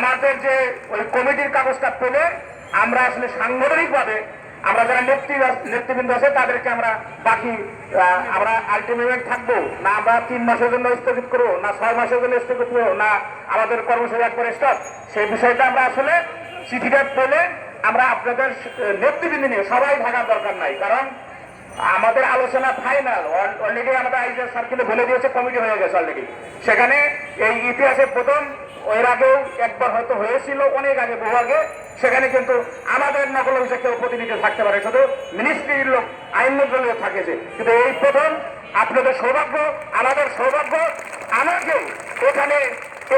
আমাদের যে ওই কমিটির কাগজটা পেলে আমরা আসলে সাংগঠনিকভাবে আমরা যারা নেতৃবৃন্দ আছে তাদেরকে আমরা বাকি আমরা আলটিমেট থাকবো না, আমরা 3 মাসের জন্য স্থগিত করবো না 6 মাসের জন্য স্থগিত করবো না আমাদের কর্মসূচি একবারে স্টপ, সেই বিষয়টা আমরা আসলে চিঠিটা পেলে আমরা আপনাদের নেতৃবৃন্দ নিয়ে সবাই থাকার দরকার নাই, কারণ আমাদের আলোচনা ফাইনাল অলরেডি আমাদের আইজিআর সার্কেলে বলে দিয়েছে, কমিটি হয়ে গেছে অলরেডি। সেখানে এই ইতিহাসে প্রথম, এর আগেও একবার হয়তো হয়েছিল অনেক আগে, বহু আগে, সেখানে কিন্তু আমাদের নকল অফিসে কেউ প্রতিনিধি থাকতে পারে, শুধু মিনিস্ট্রির লোক আইন মন্ত্রণালয় থাকেছে, কিন্তু এই প্রথম আপনাদের সৌভাগ্য, আমাদের সৌভাগ্য, আমাকে এখানে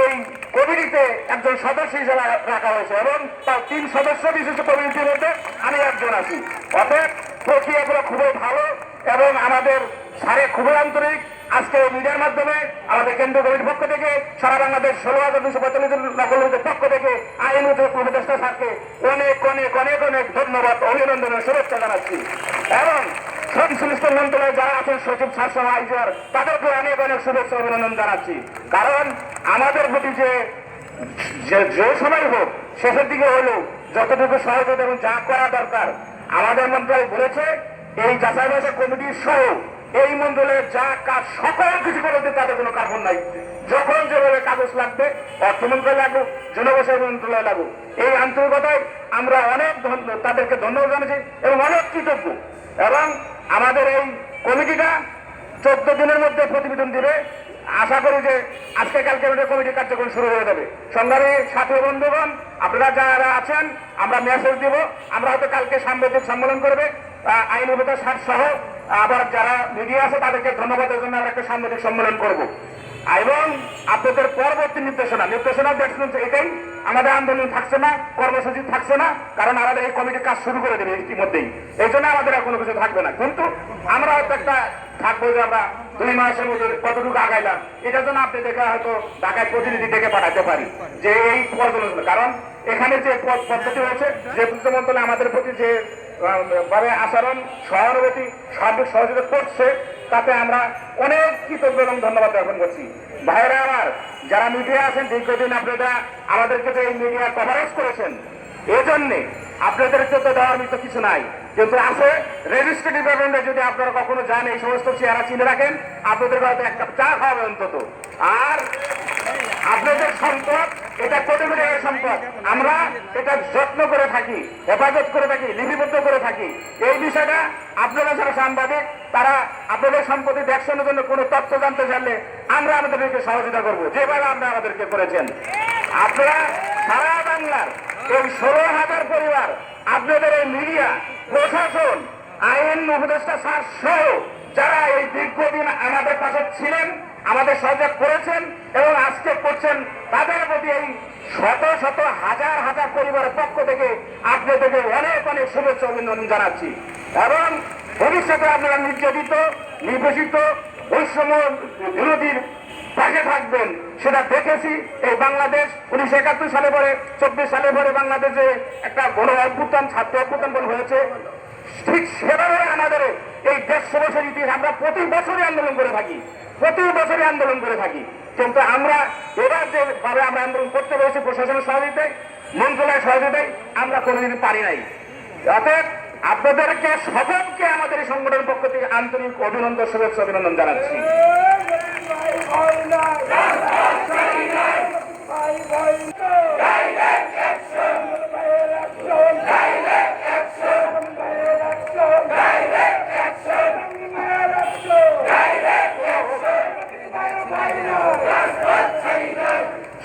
এই কমিটিতে একজন সদস্য হিসেবে রাখা হয়েছে এবং তার 3 সদস্য বিশিষ্ট কমিটির মধ্যে আমি একজন আছি। অতএব প্রক্রিয়াগুলো খুবই ভালো এবং আমাদের সারে খুবই আন্তরিক। আজকে মিডিয়ার মাধ্যমে আমাদের কেন্দ্রীয় কমিটির পক্ষ থেকে সারা বাংলাদেশ 16,245 নকল অফিসের পক্ষ থেকে আইন উপদেষ্টা স্যারকে অনেক অনেক অনেক অনেক ধন্যবাদ, অভিনন্দন ও শুভেচ্ছা জানাচ্ছি এবং সংশ্লিষ্ট মন্ত্রণালয়ে যারা আছেন সচিব স্যার সহ আইজিআর তাদেরকে অনেক অনেক শুভেচ্ছা অভিনন্দন জানাচ্ছি, কারণ আমাদের প্রতি যে সময় হোক শেষের দিকে হলেও যতটুকু সহযোগিতা এবং যা করা দরকার আমাদের মন্ত্রণালয় বলেছে, এই যাচাই বাছাই কমিটি সহ এই মন্ত্রণালয়ের যা কাজ সকল কিছু করে তাদের কোনো কার্বন নাই। যখন যেভাবে কাগজ লাগবে অর্থ মন্ত্রণালয় লাগুক, জনবসতি মন্ত্রণালয় লাগুক, এই আন্তরিকতায় আমরা অনেক তাদেরকে ধন্যবাদ জানাচ্ছি এবং অনেক কৃতজ্ঞ। এবং আমাদের এই কমিটিটা 14 দিনের মধ্যে প্রতিবেদন দিবে। আশা করি যে আজকে কালকে কমিটির কার্যক্রম শুরু হয়ে যাবে। সংগ্রামী সাথী বন্ধুগণ, আপনারা যারা আছেন আমরা মেসেজ দিব, আমরা হয়তো কালকে সাংবাদিক সম্মেলন করবে আইন উপদেষ্টা স্যার সহ, আবার যারা মিডিয়া আছে তাদেরকে ধন্যবাদের জন্য আমরা একটা সাংবাদিক সম্মেলন করব এবং আপনাদের পরবর্তী নির্দেশনা দেখছেন এটাই, আমাদের আন্দোলন থাকছে না, কর্মসূচি থাকছে না, কারণ আমাদের এই কমিটির কাজ শুরু করে দেবে ইতিমধ্যেই, এই জন্য আমাদের আর কোনো কিছু থাকবে না। কিন্তু আমরা হয়তো একটা থাকবো যে আমরা 2 মাসের মধ্যে কতটুকু আগাইলাম, এটার জন্য আপনি দেখে হয়তো ঢাকায় প্রতিনিধি ডেকে পাঠাতে পারি যে এই পর্যালোচনা, কারণ এখানে যে পদ্ধতি হয়েছে যে মন্ত্রণালয় আমাদের প্রতি যে ভাবে আচরণ সহানুভূতি সার্বিক সহযোগিতা করছে তাতে আমরা অনেক কৃতজ্ঞ এবং ধন্যবাদ জ্ঞাপন করছি। ভাইরা আমার যারা মিডিয়া আছেন, দীর্ঘদিন আপনারা আমাদেরকে যে এই মিডিয়া কভারেজ করেছেন, এজন্যে আপনাদেরকে তো দেওয়ার মতো কিছু নাই, কিন্তু আছে রেজিস্ট্রি ডিপার্টমেন্টে যদি আপনারা কখনো যান এই সমস্ত চেহারা চিনে রাখেন, আপনাদের হয়তো 1 কাপ চা খাওয়াবে অন্তত। আর আপনাদের সম্পদ এটা কোটি কোটি টাকার সম্পদ, আমরা এটা যত্ন করে থাকি, হেফাজত করে থাকি, লিপিবদ্ধ করে থাকি। এই বিষয়টা আপনারা যারা সাংবাদিক তারা আপনাদের সম্পত্তি দেখশনের জন্য কোনো তথ্য জানতে চাইলে আমরা আমাদেরকে সহযোগিতা করবো, যেভাবে আপনারা আমাদেরকে করেছেন। আপনারা সারা বাংলার এই 16,000 পরিবার, আপনাদের এই মিডিয়া, প্রশাসন, আইন উপদেষ্টা স্যার সহ যারা এই দীর্ঘদিন আমাদের পাশে ছিলেন, আমাদের সহযোগ করেছেন এবং আজকে করছেন, তাদের প্রতি এই শত শত হাজার হাজার পরিবারের পক্ষ থেকে আপনাদেরকে অনেক অনেক শুভেচ্ছা অভিনন্দন জানাচ্ছি। এবং ভবিষ্যতে আপনারা নির্যাতিত, নির্বাসিত, বৈষম্য বিরোধীর পাশে থাকবেন সেটা দেখেছি। এই বাংলাদেশ 1971 সালে পরে 24 সালে পরে বাংলাদেশে একটা গণ অভ্যুত্থান, ছাত্র অভ্যুত্থান হয়েছে, ঠিক সেভাবে আমাদের এই 150 বছর ইতিহাস আমরা প্রতি বছরই আন্দোলন করে থাকি, কিন্তু আমরা এবার যেভাবে আমরা আন্দোলন করতে পেরেছি প্রশাসনের সহযোগিতায়, মন্ত্রণালয়ের সহযোগিতায়, আমরা কোনোদিন পারি নাই। অতএব আপনাদেরকে সকলকে আমাদের এই সংগঠনের পক্ষ থেকে আন্তরিক অভিনন্দন, শুভেচ্ছা অভিনন্দন জানাচ্ছি।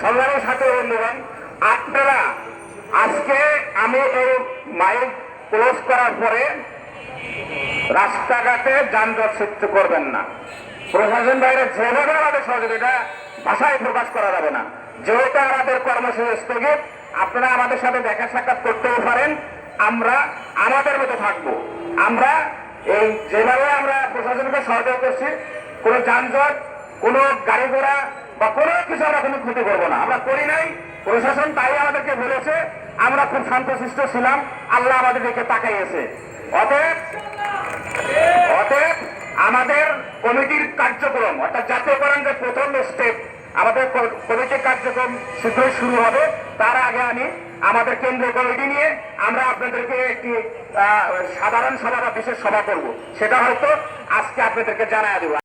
সংগ্রামের সাথে বন্ধুগণ, আপনারা আজকে আমি এই মাইক ক্লোজ করার পরে রাস্তাঘাটে যানজট সৃষ্টি করবেন না। প্রশাসন বাইরে যেভাবে আমাদের সহযোগিতা ভাষায় প্রকাশ করা যাবে না, যেহেতু আমাদের কর্মসূচি স্থগিত, আপনারা আমাদের সাথে দেখা সাক্ষাৎ করতেও পারেন, আমরা আমাদের মতো থাকবো। আমরা এই যেভাবে আমরা প্রশাসনকে সহযোগিতা করছি, কোনো যানজট, কোনো গাড়ি ঘোড়া বা কোনো কিছু আমরা কোনো ক্ষতি করবো না, আমরা করি নাই। প্রশাসন তাই আমাদেরকে বলেছে, আমরা খুব শান্তশিষ্ট ছিলাম, আল্লাহ আমাদের দিকে তাকাইয়েছে। অতএব আমাদের কমিটির কার্যক্রম অর্থাৎ জাতীয়করণ যে প্রথম স্টেপ, আমাদের কমিটির কার্যক্রম শীঘ্রই শুরু হবে। তার আগে আমি আমাদের কেন্দ্রীয় কমিটি নিয়ে আমরা আপনাদেরকে একটি সাধারণ সভা বা বিশেষ সভা করব, সেটা হয়তো আজকে আপনাদেরকে জানায় দেব।